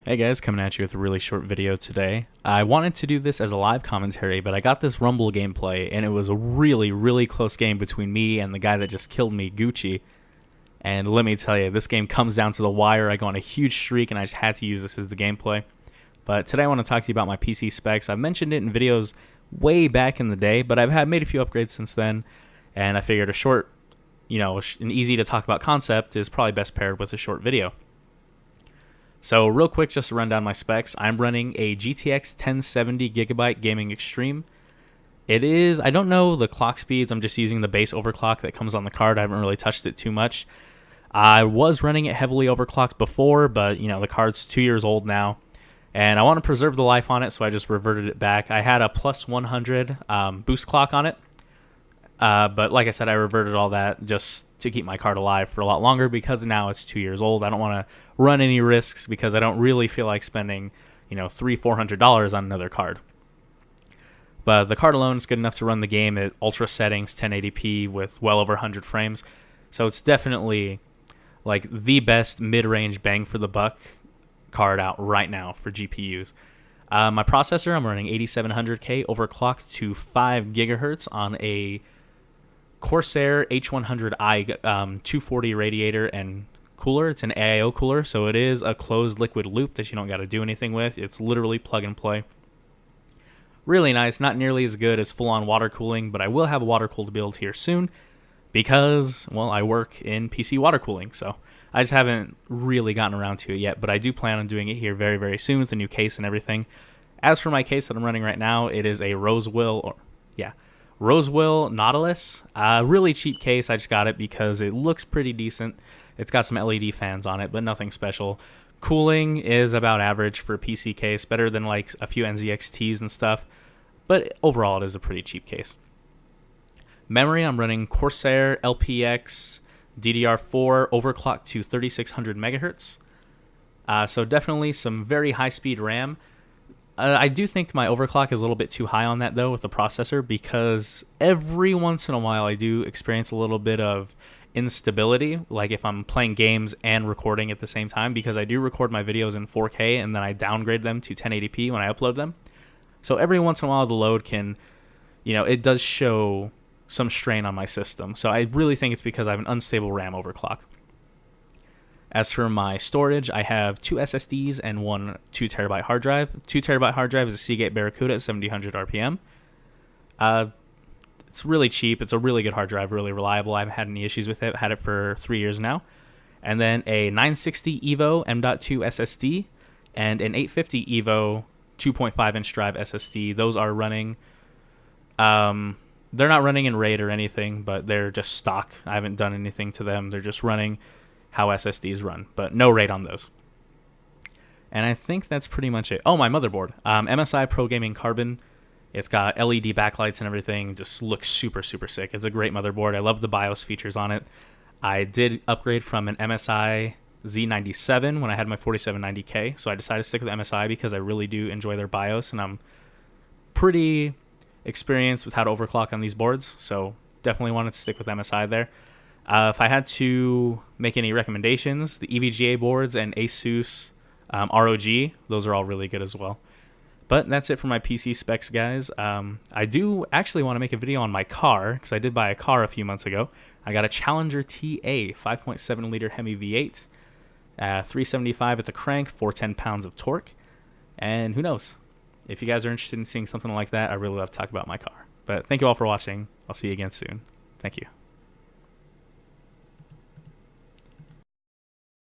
Hey guys, coming at you with a really short video today. I wanted to do this as a live commentary, but I got this Rumble gameplay, and it was a really close game between me and the guy that just killed me, Gucci. And let me tell you, this game comes down to the wire. I go on a huge streak, and I just had to use this as the gameplay. But today I want to talk to you about my PC specs. I've mentioned it in videos way back in the day, but I've made a few upgrades since then, and I figured a short, an easy to talk about concept is probably best paired with a short video. So real quick, just to run down my specs, I'm running a GTX 1070 Gigabyte Gaming Extreme. It is, I don't know the clock speeds, I'm just using the base overclock that comes on the card. I haven't really touched it too much. I was running it heavily overclocked before, but the card's 2 years old now, and I want to preserve the life on it, so I just reverted it back. I had a plus 100 boost clock on it, but like I said, I reverted all that just to keep my card alive for a lot longer because now it's 2 years old. I don't want to run any risks because I don't really feel like spending, $300-400 on another card. But the card alone is good enough to run the game at ultra settings, 1080p with well over 100 frames. So it's definitely like the best mid-range bang for the buck card out right now for GPUs. My processor, I'm running 8700K overclocked to 5 gigahertz on a Corsair H100i 240 radiator and cooler. It's an AIO cooler, so it is a closed liquid loop that you don't got to do anything with. It's literally plug and play. Really nice, not nearly as good as full-on water cooling, but I will have a water-cooled build here soon because, well, I work in PC water cooling, so I just haven't really gotten around to it yet, but I do plan on doing it here very soon with the new case and everything. As for my case that I'm running right now, it is a Rosewell Nautilus. Really cheap case. I just got it because it looks pretty decent. It's got some LED fans on it, but nothing special. Cooling is about average for a PC case, better than like a few NZXTs and stuff, but overall it is a pretty cheap case. Memory, I'm running Corsair LPX DDR4 overclocked to 3600 megahertz. So definitely some very high-speed RAM. I do think my overclock is a little bit too high on that, though, with the processor, because every once in a while I do experience a little bit of instability, like if I'm playing games and recording at the same time, because I do record my videos in 4K and then I downgrade them to 1080p when I upload them. So every once in a while the load can, it does show some strain on my system. So I really think it's because I have an unstable RAM overclock. As for my storage, I have 2 SSDs and one 2TB hard drive. 2TB hard drive is a Seagate Barracuda at 7000 RPM. It's really cheap. It's a really good hard drive, really reliable. I haven't had any issues with it. I've had it for 3 years now. And then a 960 EVO M.2 SSD and an 850 EVO 2.5-inch drive SSD. Those are running... they're not running in RAID or anything, but they're just stock. I haven't done anything to them. They're just running how SSDs run, but no RAID on those. And I think that's pretty much it. Oh, my motherboard. MSI Pro Gaming Carbon. It's got LED backlights and everything. Just looks super sick. It's a great motherboard. I love the BIOS features on it. I did upgrade from an MSI Z97 when I had my 4790K, so I decided to stick with MSI because I really do enjoy their BIOS, and I'm pretty experienced with how to overclock on these boards, so definitely wanted to stick with MSI there. If I had to make any recommendations, the EVGA boards and Asus ROG, those are all really good as well. But that's it for my PC specs, guys. I do actually want to make a video on my car, because I did buy a car a few months ago. I got a Challenger TA 5.7-liter Hemi V8, 375 at the crank, 410 pounds of torque. And who knows? If you guys are interested in seeing something like that, I really love to talk about my car. But thank you all for watching. I'll see you again soon. Thank you.